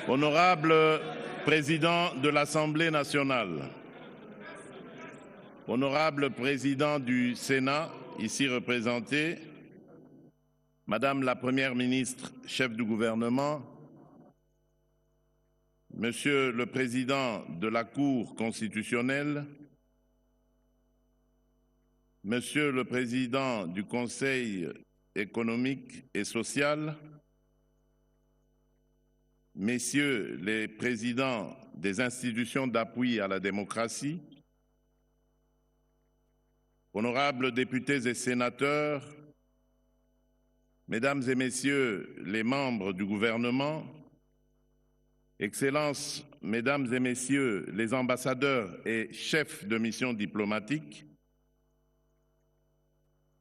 Honorable Président de l'Assemblée nationale, Honorable Président du Sénat, ici représenté, Madame la Première ministre, chef du gouvernement, Monsieur le Président de la Cour constitutionnelle, Monsieur le Président du Conseil économique et social, Messieurs les présidents des institutions d'appui à la démocratie, honorables députés et sénateurs, Mesdames et Messieurs les membres du gouvernement, Excellences, Mesdames et Messieurs les ambassadeurs et chefs de mission diplomatique,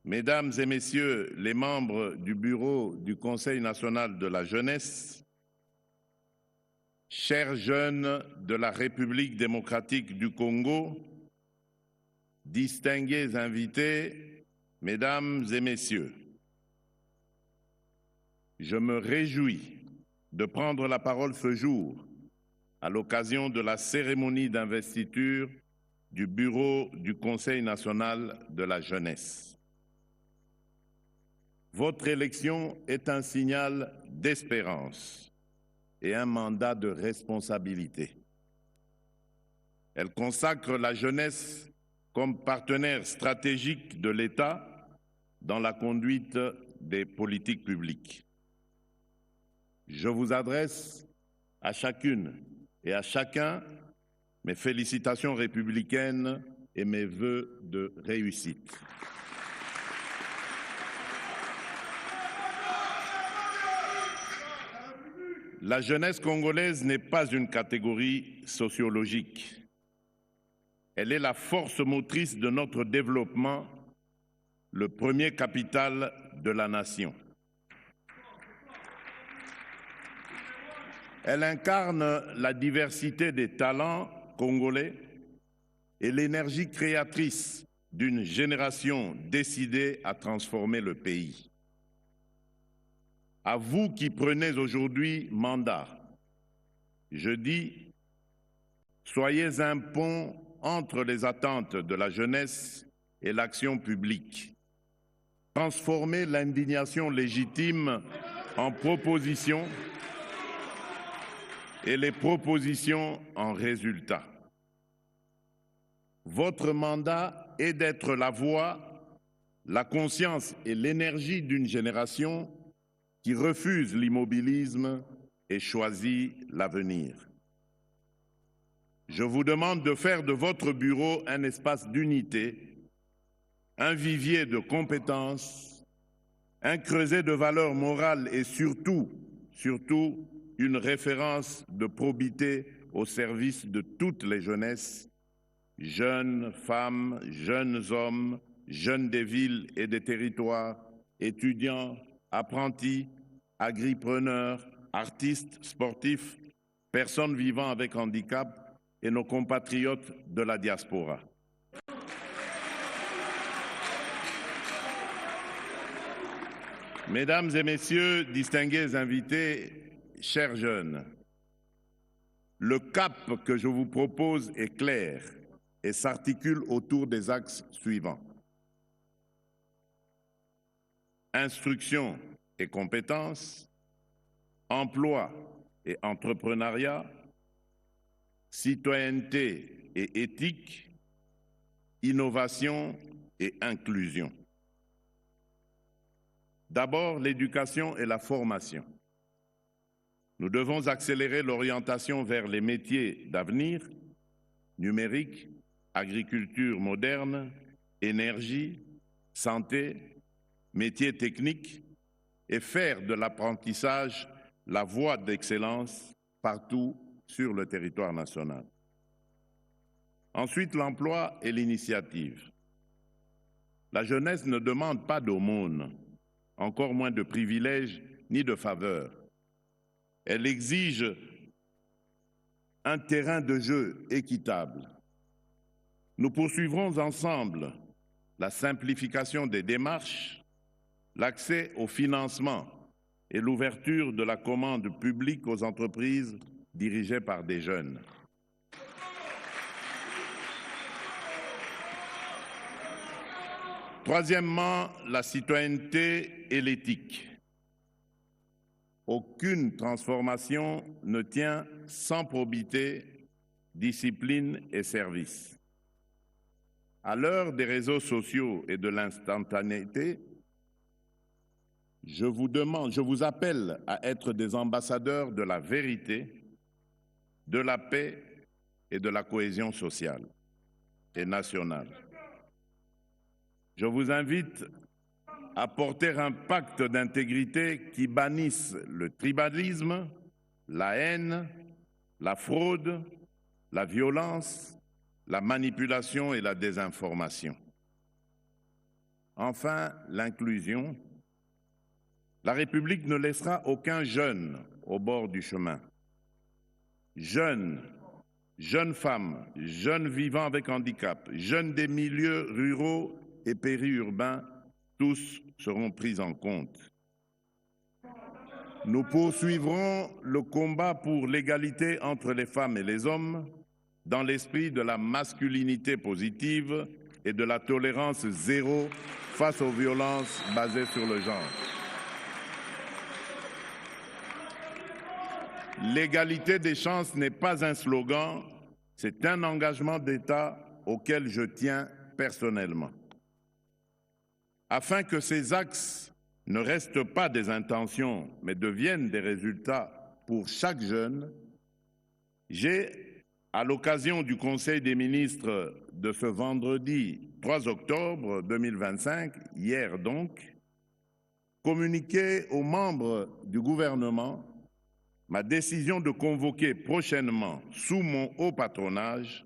Mesdames et Messieurs les membres du Bureau du Conseil national de la jeunesse, chers jeunes de la République démocratique du Congo, distingués invités, Mesdames et Messieurs, je me réjouis de prendre la parole ce jour à l'occasion de la cérémonie d'investiture du Bureau du Conseil national de la jeunesse. Votre élection est un signal d'espérance et un mandat de responsabilité. Elle consacre la jeunesse comme partenaire stratégique de l'État dans la conduite des politiques publiques. Je vous adresse à chacune et à chacun mes félicitations républicaines et mes vœux de réussite. La jeunesse congolaise n'est pas une catégorie sociologique. Elle est la force motrice de notre développement, le premier capital de la nation. Elle incarne la diversité des talents congolais et l'énergie créatrice d'une génération décidée à transformer le pays. À vous qui prenez aujourd'hui mandat, je dis, soyez un pont entre les attentes de la jeunesse et l'action publique. Transformez l'indignation légitime en propositions et les propositions en résultats. Votre mandat est d'être la voix, la conscience et l'énergie d'une génération qui refuse l'immobilisme et choisit l'avenir. Je vous demande de faire de votre bureau un espace d'unité, un vivier de compétences, un creuset de valeurs morales et surtout, une référence de probité au service de toutes les jeunesses, jeunes femmes, jeunes hommes, jeunes des villes et des territoires, étudiants, apprentis, agripreneurs, artistes, sportifs, personnes vivant avec handicap et nos compatriotes de la diaspora. Mesdames et Messieurs, distingués invités, chers jeunes, le cap que je vous propose est clair et s'articule autour des axes suivants. Instruction et compétences, emploi et entrepreneuriat, citoyenneté et éthique, innovation et inclusion. D'abord, l'éducation et la formation. Nous devons accélérer l'orientation vers les métiers d'avenir, numérique, agriculture moderne, énergie, santé, métiers techniques, et faire de l'apprentissage la voie d'excellence partout sur le territoire national. Ensuite, l'emploi et l'initiative. La jeunesse ne demande pas d'aumône, encore moins de privilèges ni de faveurs. Elle exige un terrain de jeu équitable. Nous poursuivrons ensemble la simplification des démarches, l'accès au financement et l'ouverture de la commande publique aux entreprises dirigées par des jeunes. Troisièmement, la citoyenneté et l'éthique. Aucune transformation ne tient sans probité, discipline et service. À l'heure des réseaux sociaux et de l'instantanéité, je vous appelle à être des ambassadeurs de la vérité, de la paix et de la cohésion sociale et nationale. Je vous invite à porter un pacte d'intégrité qui bannisse le tribalisme, la haine, la fraude, la violence, la manipulation et la désinformation. Enfin, l'inclusion. La République ne laissera aucun jeune au bord du chemin. Jeunes, jeunes femmes, jeunes vivant avec handicap, jeunes des milieux ruraux et périurbains, tous seront pris en compte. Nous poursuivrons le combat pour l'égalité entre les femmes et les hommes dans l'esprit de la masculinité positive et de la tolérance zéro face aux violences basées sur le genre. L'égalité des chances n'est pas un slogan, c'est un engagement d'État auquel je tiens personnellement. Afin que ces axes ne restent pas des intentions, mais deviennent des résultats pour chaque jeune, j'ai, à l'occasion du Conseil des ministres de ce vendredi 3 octobre 2025, hier donc, communiqué aux membres du gouvernement ma décision de convoquer prochainement, sous mon haut patronage,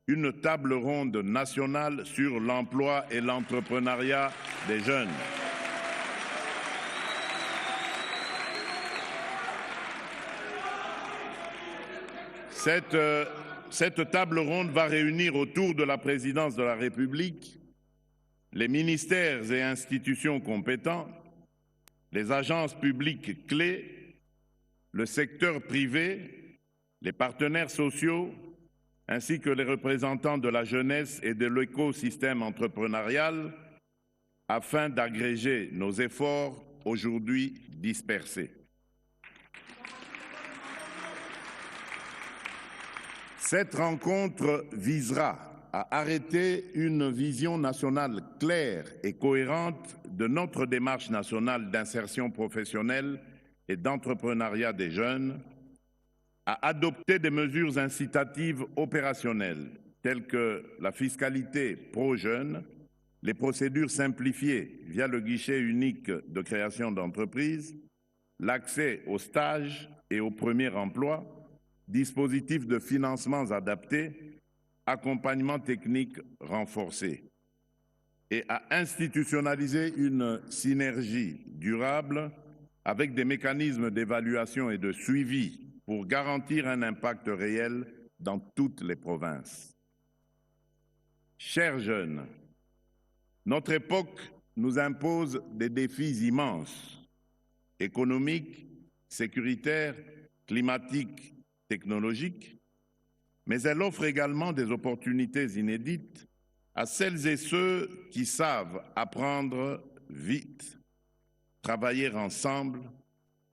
une table ronde nationale sur l'emploi et l'entrepreneuriat des jeunes. Cette table ronde va réunir autour de la présidence de la République les ministères et institutions compétents, les agences publiques clés, le secteur privé, les partenaires sociaux, ainsi que les représentants de la jeunesse et de l'écosystème entrepreneurial, afin d'agréger nos efforts aujourd'hui dispersés. Cette rencontre visera à arrêter une vision nationale claire et cohérente de notre démarche nationale d'insertion professionnelle et d'entrepreneuriat des jeunes, à adopter des mesures incitatives opérationnelles telles que la fiscalité pro-jeunes, les procédures simplifiées via le guichet unique de création d'entreprise, l'accès aux stages et au premier emploi, dispositifs de financement adaptés, accompagnement technique renforcé, et à institutionnaliser une synergie durable avec des mécanismes d'évaluation et de suivi pour garantir un impact réel dans toutes les provinces. Chers jeunes, notre époque nous impose des défis immenses, économiques, sécuritaires, climatiques, technologiques, mais elle offre également des opportunités inédites à celles et ceux qui savent apprendre vite, travailler ensemble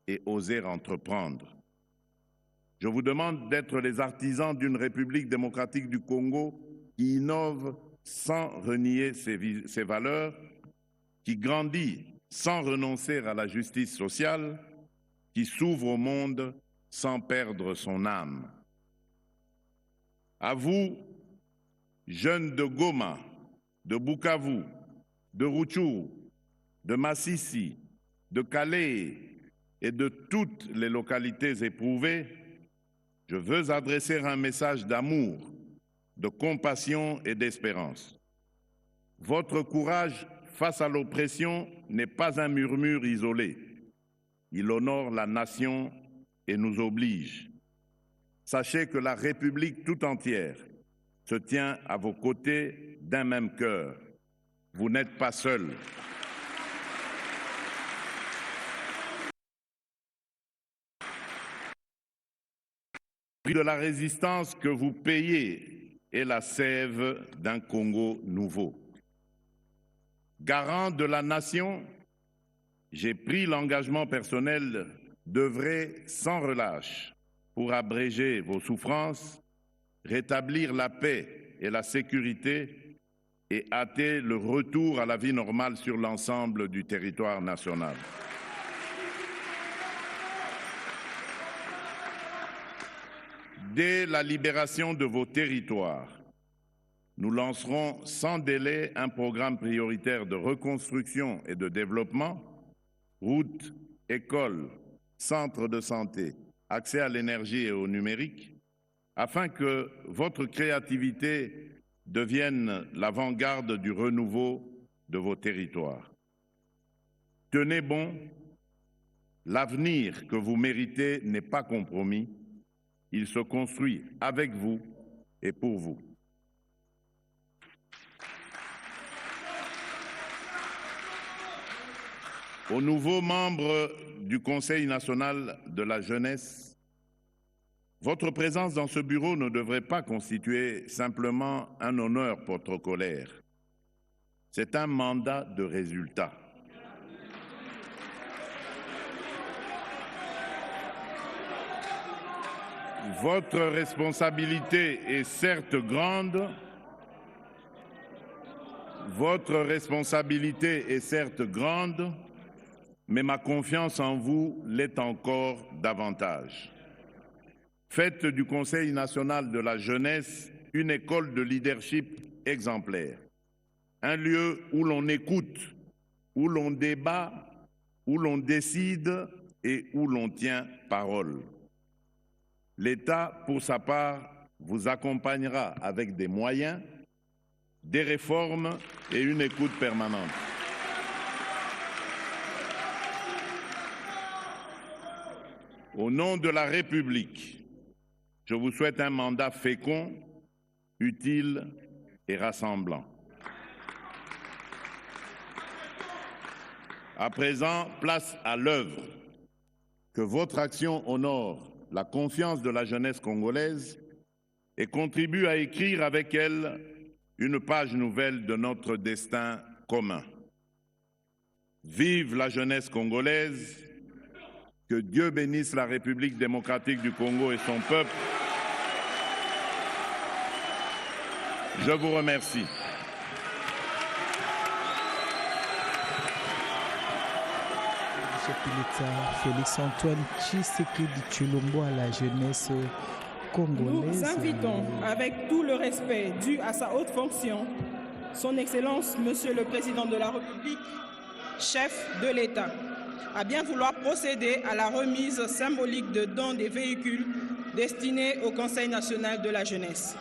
et oser entreprendre. Je vous demande d'être les artisans d'une République démocratique du Congo qui innove sans renier ses valeurs, qui grandit sans renoncer à la justice sociale, qui s'ouvre au monde sans perdre son âme. À vous, jeunes de Goma, de Bukavu, de Rutshuru, de Masisi, de Calais et de toutes les localités éprouvées, je veux adresser un message d'amour, de compassion et d'espérance. Votre courage face à l'oppression n'est pas un murmure isolé. Il honore la nation et nous oblige. Sachez que la République tout entière se tient à vos côtés d'un même cœur. Vous n'êtes pas seuls. prix de la résistance que vous payez est la sève d'un Congo nouveau. Garant de la nation, j'ai pris l'engagement personnel d'œuvrer sans relâche pour abréger vos souffrances, rétablir la paix et la sécurité et hâter le retour à la vie normale sur l'ensemble du territoire national. Dès la libération de vos territoires, nous lancerons sans délai un programme prioritaire de reconstruction et de développement, routes, écoles, centres de santé, accès à l'énergie et au numérique, afin que votre créativité devienne l'avant-garde du renouveau de vos territoires. Tenez bon, l'avenir que vous méritez n'est pas compromis, il se construit avec vous et pour vous. Aux nouveaux membres du Conseil national de la jeunesse, votre présence dans ce bureau ne devrait pas constituer simplement un honneur protocolaire. C'est un mandat de résultat. Votre responsabilité est certes grande, mais ma confiance en vous l'est encore davantage. Faites du Conseil national de la jeunesse une école de leadership exemplaire, un lieu où l'on écoute, où l'on débat, où l'on décide et où l'on tient parole. L'État, pour sa part, vous accompagnera avec des moyens, des réformes et une écoute permanente. Au nom de la République, je vous souhaite un mandat fécond, utile et rassemblant. À présent, place à l'œuvre. Que votre action honore la confiance de la jeunesse congolaise et contribue à écrire avec elle une page nouvelle de notre destin commun. Vive la jeunesse congolaise, que Dieu bénisse la République démocratique du Congo et son peuple. Je vous remercie. Félix-Antoine Tshisekedi Tshilombo à la jeunesse congolaise. Nous invitons, avec tout le respect dû à sa haute fonction, Son Excellence, Monsieur le Président de la République, chef de l'État, à bien vouloir procéder à la remise symbolique de dons des véhicules destinés au Conseil national de la jeunesse.